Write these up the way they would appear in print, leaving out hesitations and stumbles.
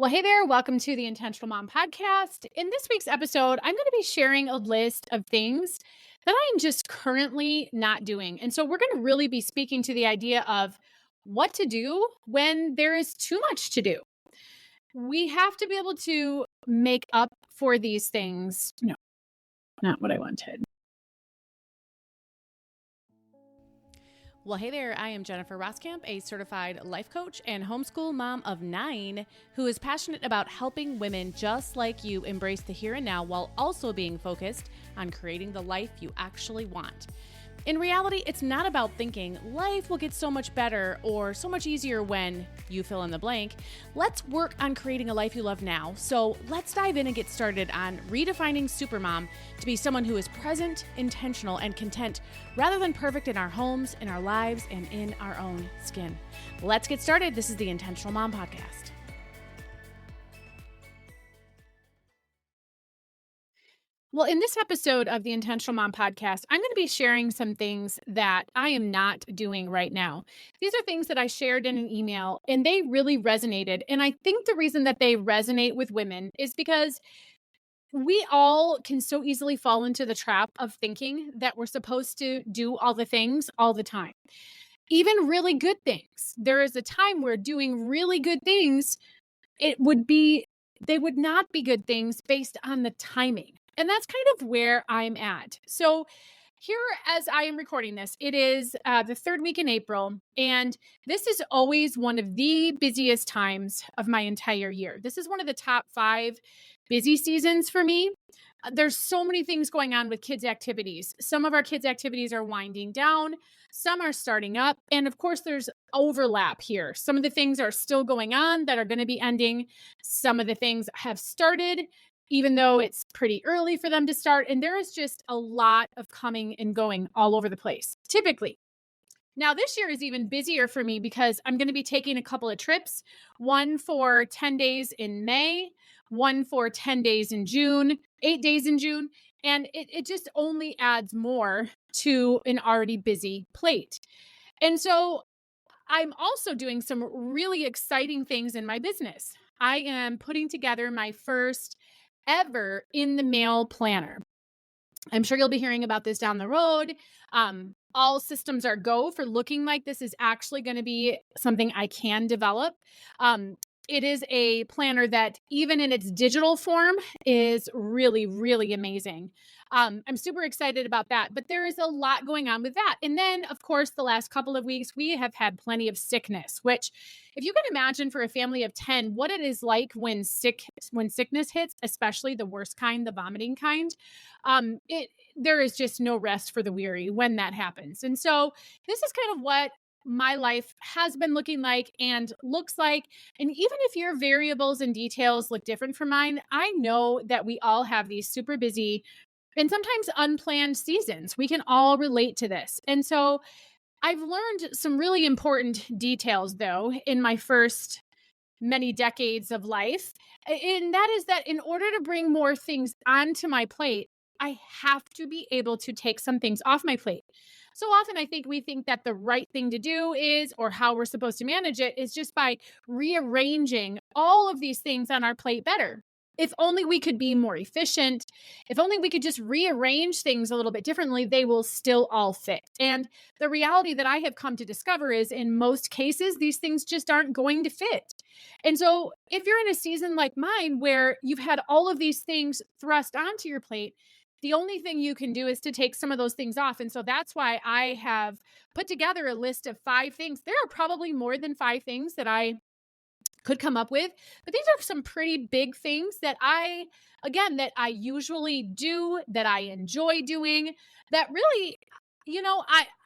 Well, hey there. Welcome to the Intentional Mom podcast. In this week's episode, I'm going to be sharing a list of things that I am just currently not doing. And so we're going to really be speaking to the idea of what to do when there is too much to do. We have to be able to make up for these things. No, not what I wanted. Well, hey there. I am Jennifer Roskamp, a certified life coach and homeschool mom of 9 who is passionate about helping women just like you embrace the here and now while also being focused on creating the life you actually want. In reality, it's not about thinking life will get so much better or so much easier when you fill in the blank. Let's work on creating a life you love now. So let's dive in and get started on redefining Supermom to be someone who is present, intentional, and content rather than perfect in our homes, in our lives, and in our own skin. Let's get started. This is the Intentional Mom Podcast. Well, in this episode of the Intentional Mom podcast, I'm going to be sharing some things that I am not doing right now. These are things that I shared in an email and they really resonated. And I think the reason that they resonate with women is because we all can so easily fall into the trap of thinking that we're supposed to do all the things all the time, even really good things. There is a time where doing really good things, they would not be good things based on the timing. And that's kind of where I'm at. So here, as I am recording this, it is the third week in April, and this is always one of the busiest times of my entire year. This is one of the top 5 busy seasons for me. There's so many things going on with kids' activities. Some of our kids' activities are winding down, some are starting up, and of course, there's overlap here. Some of the things are still going on that are going to be ending. Some of the things have started even though it's pretty early for them to start. And there is just a lot of coming and going all over the place, typically. Now, this year is even busier for me because I'm going to be taking a couple of trips, one for 10 days in May, one for 10 days in June, 8 days in June. And it just only adds more to an already busy plate. And so I'm also doing some really exciting things in my business. I am putting together my first ever in the mail planner. I'm sure you'll be hearing about this down the road. All systems are go for looking like this is actually going to be something I can develop. It is a planner that, even in its digital form, is really, really amazing. I'm super excited about that, but there is a lot going on with that. And then, of course, the last couple of weeks, we have had plenty of sickness, which, if you can imagine for a family of 10, what it is like when sickness hits, especially the worst kind, the vomiting kind, there is just no rest for the weary when that happens. And so this is kind of what my life has been looking like and looks like. And even if your variables and details look different from mine, I know that we all have these super busy and sometimes unplanned seasons. We can all relate to this. And so I've learned some really important details, though, in my first many decades of life. And that is that in order to bring more things onto my plate, I have to be able to take some things off my plate. So often I think we think that the right thing to do is, or how we're supposed to manage it, is just by rearranging all of these things on our plate better. If only we could be more efficient, if only we could just rearrange things a little bit differently, they will still all fit. And the reality that I have come to discover is, in most cases, these things just aren't going to fit. And so if you're in a season like mine where you've had all of these things thrust onto your plate, the only thing you can do is to take some of those things off. And so that's why I have put together a list of 5 things. There are probably more than 5 things that I could come up with, but these are some pretty big things that that I usually do, that I enjoy doing, that really,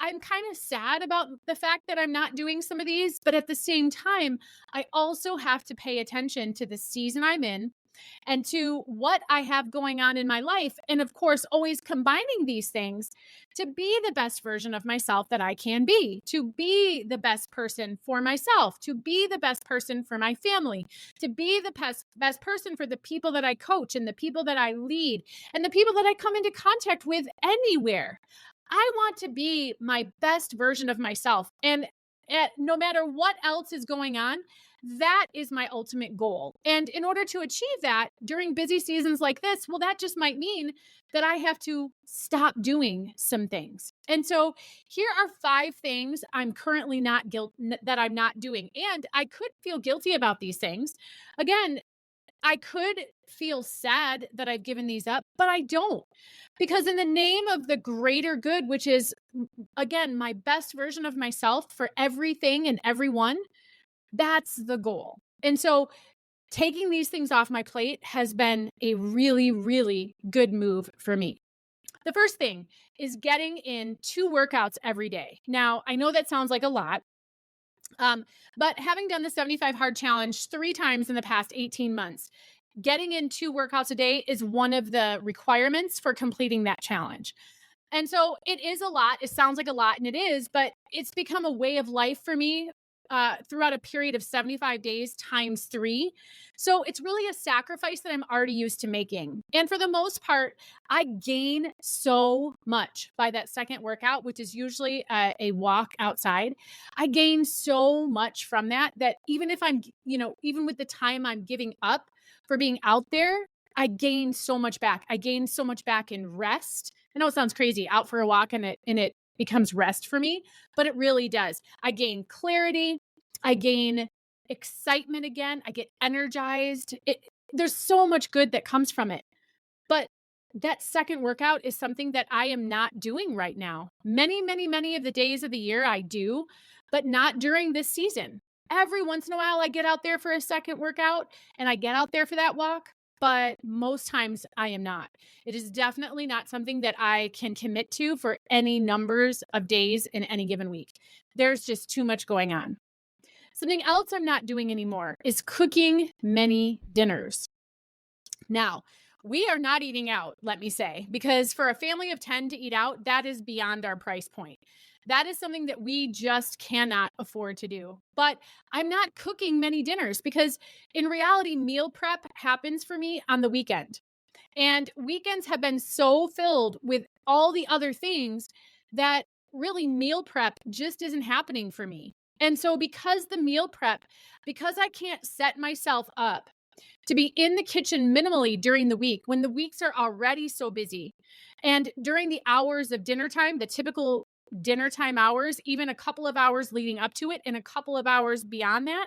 I'm kind of sad about the fact that I'm not doing some of these, but at the same time, I also have to pay attention to the season I'm in and to what I have going on in my life. And of course, always combining these things to be the best version of myself that I can be, to be the best person for myself, to be the best person for my family, to be the best person for the people that I coach and the people that I lead and the people that I come into contact with anywhere. I want to be my best version of myself. And no matter what else is going on, That is my ultimate goal. And in order to achieve that during busy seasons like this, well, that just might mean that I have to stop doing some things. And so here are 5 things I'm currently that I'm not doing. And I could feel guilty about these things. Again, I could feel sad that I've given these up, but I don't. Because in the name of the greater good, which is again my best version of myself for everything and everyone, that's the goal. And so taking these things off my plate has been a really, really good move for me. The first thing is getting in 2 workouts every day. Now, I know that sounds like a lot, but having done the 75 hard challenge 3 times in the past 18 months, getting in 2 workouts a day is one of the requirements for completing that challenge. And so it is a lot. It sounds like a lot, and it is, but it's become a way of life for me throughout a period of 75 days times 3. So it's really a sacrifice that I'm already used to making. And for the most part, I gain so much by that second workout, which is usually a walk outside. I gain so much from that, that even if even with the time I'm giving up for being out there, I gain so much back. I gain so much back in rest. I know it sounds crazy, out for a walk and it becomes rest for me, but it really does. I gain clarity. I gain excitement again. I get energized. There's so much good that comes from it. But that second workout is something that I am not doing right now. Many, many, many of the days of the year I do, but not during this season. Every once in a while, I get out there for a second workout and I get out there for that walk, but most times I am not. It is definitely not something that I can commit to for any numbers of days in any given week. There's just too much going on. Something else I'm not doing anymore is cooking many dinners. Now, we are not eating out, let me say, because for a family of 10 to eat out, that is beyond our price point. That is something that we just cannot afford to do. But I'm not cooking many dinners because in reality, meal prep happens for me on the weekend. And weekends have been so filled with all the other things that really meal prep just isn't happening for me. And so, because I can't set myself up to be in the kitchen minimally during the week when the weeks are already so busy. And during the hours of dinner time, the typical dinner time hours, even a couple of hours leading up to it and a couple of hours beyond that,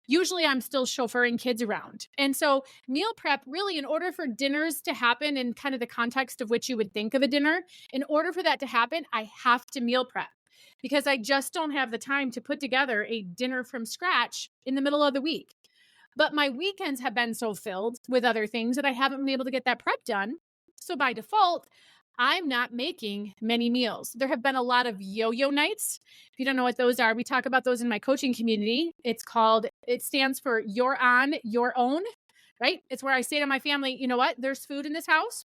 usually I'm still chauffeuring kids around. And so meal prep really, in order for dinners to happen in kind of the context of which you would think of a dinner, in order for that to happen, I have to meal prep because I just don't have the time to put together a dinner from scratch in the middle of the week. But my weekends have been so filled with other things that I haven't been able to get that prep done. So by default, I'm not making many meals. There have been a lot of yo-yo nights. If you don't know what those are, we talk about those in my coaching community. It stands for you're on your own, right? It's where I say to my family, you know what? There's food in this house.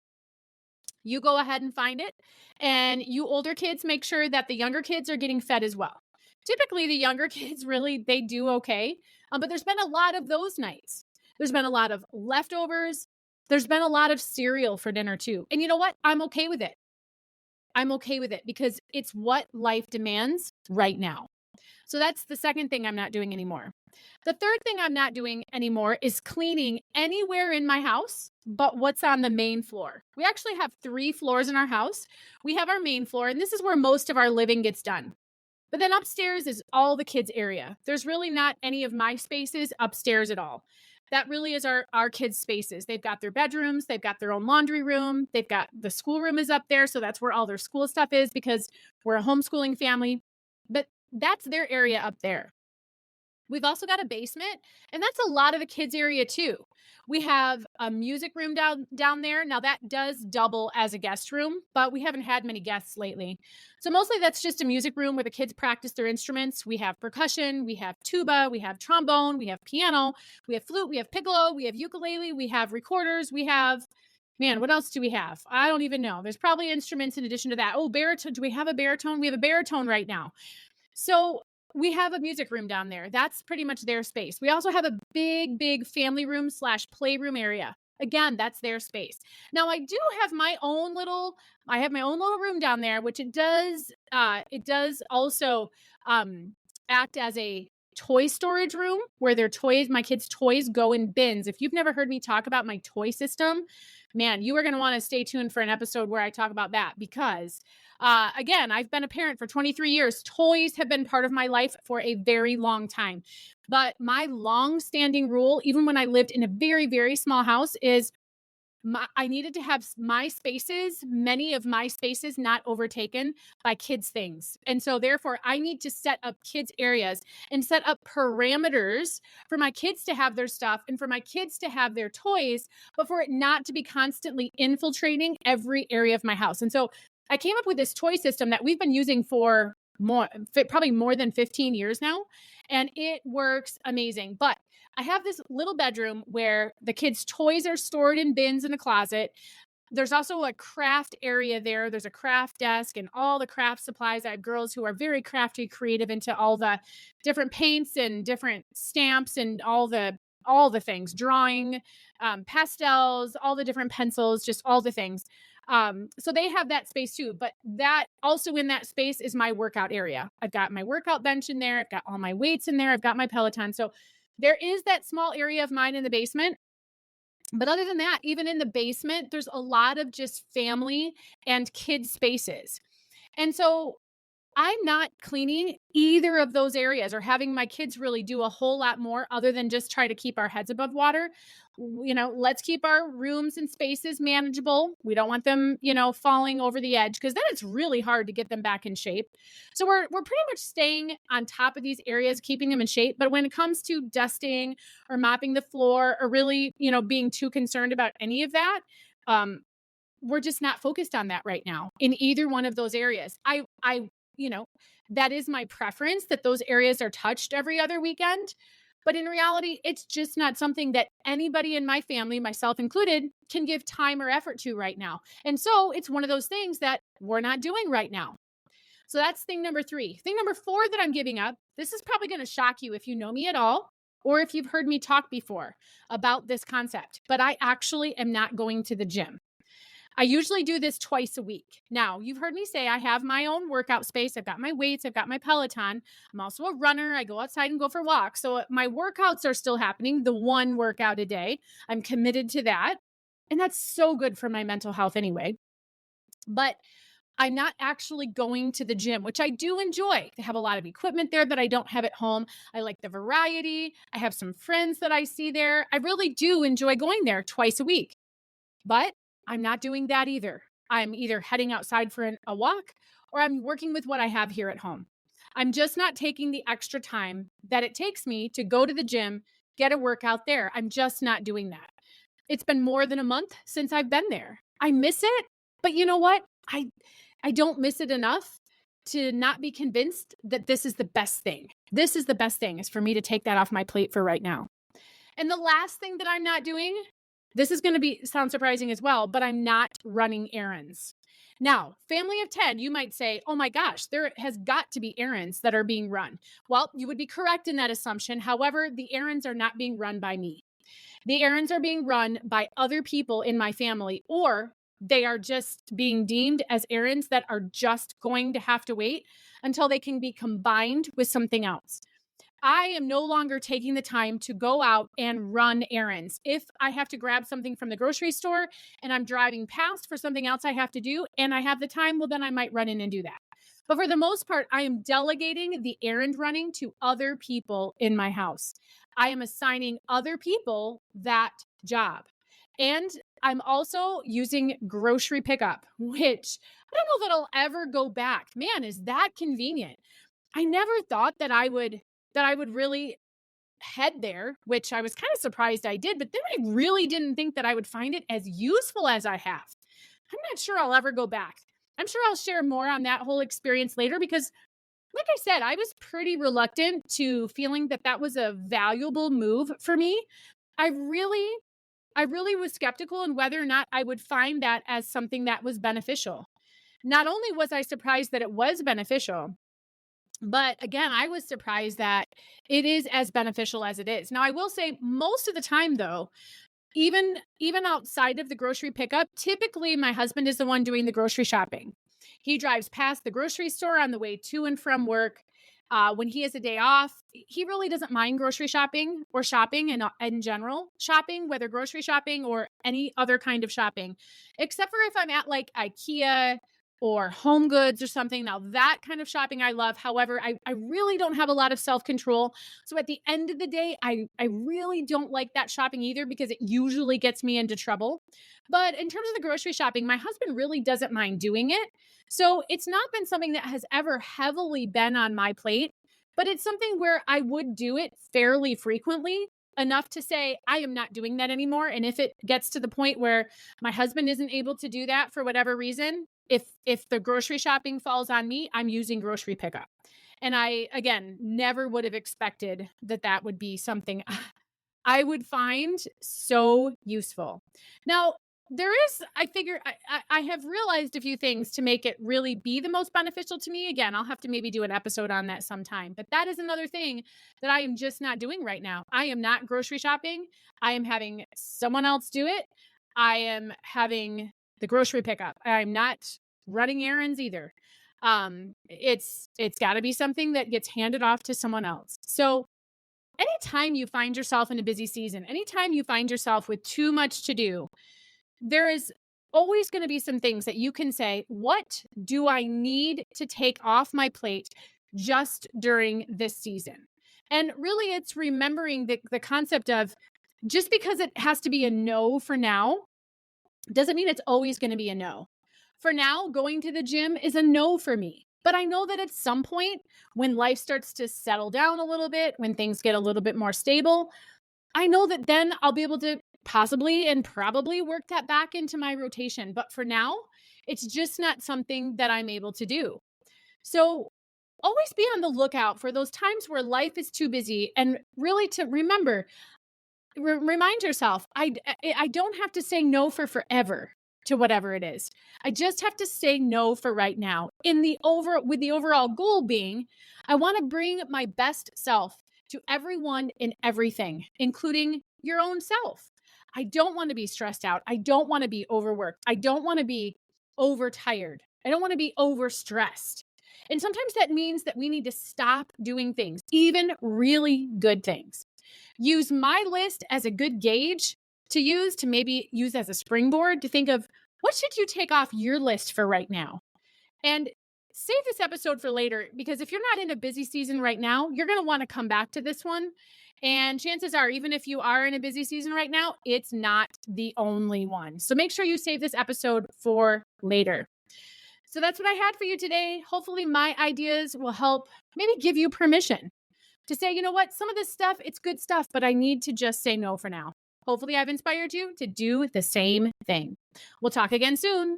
You go ahead and find it. And you older kids, make sure that the younger kids are getting fed as well. Typically, the younger kids really, they do okay. But there's been a lot of those nights. There's been a lot of leftovers. There's been a lot of cereal for dinner too. And you know what? I'm okay with it. I'm okay with it because it's what life demands right now. So that's the second thing I'm not doing anymore. The third thing I'm not doing anymore is cleaning anywhere in my house but what's on the main floor. We actually have 3 floors in our house. We have our main floor, and this is where most of our living gets done. But then upstairs is all the kids' area. There's really not any of my spaces upstairs at all. That really is our kids' spaces. They've got their bedrooms, they've got their own laundry room, they've got the schoolroom is up there. So that's where all their school stuff is because we're a homeschooling family. But that's their area up there. We've also got a basement, and that's a lot of the kids' area too. We have a music room down there. Now that does double as a guest room, but we haven't had many guests lately. So mostly that's just a music room where the kids practice their instruments. We have percussion, we have tuba, we have trombone, we have piano, we have flute, we have piccolo, we have ukulele, we have recorders, we have, man, what else do we have? I don't even know. There's probably instruments in addition to that. Oh, baritone. Do we have a baritone? We have a baritone right now. So we have a music room down there. That's pretty much their space. We also have a big, big family room / playroom area. Again, that's their space. Now I do have I have my own little room down there, which it does also act as a toy storage room where my kids' toys go in bins. If you've never heard me talk about my toy system, man, you are going to want to stay tuned for an episode where I talk about that because, again, I've been a parent for 23 years. Toys have been part of my life for a very long time. But my long-standing rule, even when I lived in a very, very small house, is I needed to have my spaces, many of my spaces not overtaken by kids' things. And so therefore I need to set up kids' areas and set up parameters for my kids to have their stuff and for my kids to have their toys, but for it not to be constantly infiltrating every area of my house. And so I came up with this toy system that we've been using for probably more than 15 years now, and it works amazing. But I have this little bedroom where the kids' toys are stored in bins in a closet. There's also a craft area there. There's a craft desk and all the craft supplies. I have girls who are very crafty, creative into all the different paints and different stamps and all the things, drawing, pastels, all the different pencils, just all the things. So they have that space too, but that also in that space is my workout area. I've got my workout bench in there. I've got all my weights in there. I've got my Peloton. So there is that small area of mine in the basement. But other than that, even in the basement, there's a lot of just family and kid spaces. And so I'm not cleaning either of those areas or having my kids really do a whole lot more other than just try to keep our heads above water. Let's keep our rooms and spaces manageable. We don't want them, falling over the edge because then it's really hard to get them back in shape. So we're pretty much staying on top of these areas, keeping them in shape. But when it comes to dusting or mopping the floor or really, being too concerned about any of that, we're just not focused on that right now in either one of those areas. You know, that is my preference that those areas are touched every other weekend. But in reality, it's just not something that anybody in my family, myself included, can give time or effort to right now. And so it's one of those things that we're not doing right now. So that's thing number 3. Thing number 4 that I'm giving up, this is probably going to shock you if you know me at all, or if you've heard me talk before about this concept, but I actually am not going to the gym. I usually do this twice a week. Now, you've heard me say I have my own workout space. I've got my weights. I've got my Peloton. I'm also a runner. I go outside and go for walks. So my workouts are still happening, the one workout a day. I'm committed to that. And that's so good for my mental health anyway. But I'm not actually going to the gym, which I do enjoy. They have a lot of equipment there that I don't have at home. I like the variety. I have some friends that I see there. I really do enjoy going there twice a week. But I'm not doing that either. I'm either heading outside for a walk or I'm working with what I have here at home. I'm just not taking the extra time that it takes me to go to the gym, get a workout there. I'm just not doing that. It's been more than a month since I've been there. I miss it, but you know what? I don't miss it enough to not be convinced that this is the best thing. This is the best thing is for me to take that off my plate for right now. And the last thing that I'm not doing, this is going to sound surprising as well, but I'm not running errands. Now, family of 10, you might say, oh my gosh, there has got to be errands that are being run. Well, you would be correct in that assumption. However, the errands are not being run by me. The errands are being run by other people in my family, or they are just being deemed as errands that are just going to have to wait until they can be combined with something else. I am no longer taking the time to go out and run errands. If I have to grab something from the grocery store and I'm driving past for something else I have to do and I have the time, well, then I might run in and do that. But for the most part, I am delegating the errand running to other people in my house. I am assigning other people that job. And I'm also using grocery pickup, which I don't know that I'll ever go back. Man, is that convenient. I never thought that I would really head there, which I was kind of surprised I did, but then I really didn't think that I would find it as useful as I have. I'm not sure I'll ever go back. I'm sure I'll share more on that whole experience later because, like I said, I was pretty reluctant to feeling that that was a valuable move for me. I really was skeptical on whether or not I would find that as something that was beneficial. Not only was I surprised that it was beneficial, but again, I was surprised that it is as beneficial as it is. Now, I will say most of the time, though, even outside of the grocery pickup, typically my husband is the one doing the grocery shopping. He drives past the grocery store on the way to and from work. When he has a day off, he really doesn't mind grocery shopping or shopping in general, shopping, whether grocery shopping or any other kind of shopping, except for if I'm at like IKEA or Home Goods or something. Now, that kind of shopping I love. However, I really don't have a lot of self control. So at the end of the day, I really don't like that shopping either because it usually gets me into trouble. But in terms of the grocery shopping, my husband really doesn't mind doing it. So it's not been something that has ever heavily been on my plate, but it's something where I would do it fairly frequently, enough to say I am not doing that anymore. And if it gets to the point where my husband isn't able to do that for whatever reason, if the grocery shopping falls on me, I'm using grocery pickup. And I, again, never would have expected that that would be something I would find so useful. Now, there is, I figure, I have realized a few things to make it really be the most beneficial to me. Again, I'll have to maybe do an episode on that sometime, but that is another thing that I am just not doing right now. I am not grocery shopping. I am having someone else do it. I am having the grocery pickup. I'm not running errands either. It's got to be something that gets handed off to someone else. So anytime you find yourself in a busy season, anytime you find yourself with too much to do, there is always going to be some things that you can say, what do I need to take off my plate just during this season? And really, it's remembering the concept of just because it has to be a no for now doesn't mean it's always going to be a no. For now, going to the gym is a no for me. But I know that at some point, when life starts to settle down a little bit, when things get a little bit more stable, I know that then I'll be able to possibly and probably work that back into my rotation. But for now, it's just not something that I'm able to do. So always be on the lookout for those times where life is too busy and really to remember remind yourself, I don't have to say no for forever to whatever it is. I just have to say no for right now. With the overall goal being, I want to bring my best self to everyone and everything, including your own self. I don't want to be stressed out. I don't want to be overworked. I don't want to be overtired. I don't want to be overstressed. And sometimes that means that we need to stop doing things, even really good things. Use my list as a good gauge to use, to maybe use as a springboard to think of what should you take off your list for right now. And save this episode for later, because if you're not in a busy season right now, you're going to want to come back to this one. And chances are, even if you are in a busy season right now, it's not the only one. So make sure you save this episode for later. So that's what I had for you today. Hopefully my ideas will help maybe give you permission to say, you know what, some of this stuff, it's good stuff, but I need to just say no for now. Hopefully I've inspired you to do the same thing. We'll talk again soon.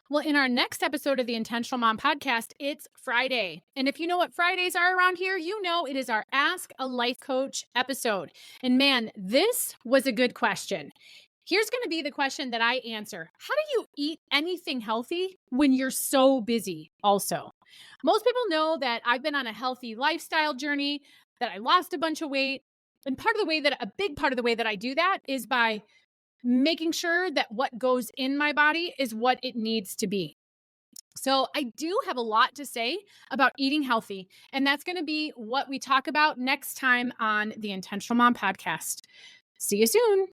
Well, in our next episode of the Intentional Mom podcast, it's Friday. And if you know what Fridays are around here, you know it is our Ask a Life Coach episode. And man, this was a good question. Here's going to be the question that I answer. How do you eat anything healthy when you're so busy also? Most people know that I've been on a healthy lifestyle journey, that I lost a bunch of weight. And a big part of the way that I do that is by making sure that what goes in my body is what it needs to be. So I do have a lot to say about eating healthy, and that's going to be what we talk about next time on the Intentional Mom podcast. See you soon.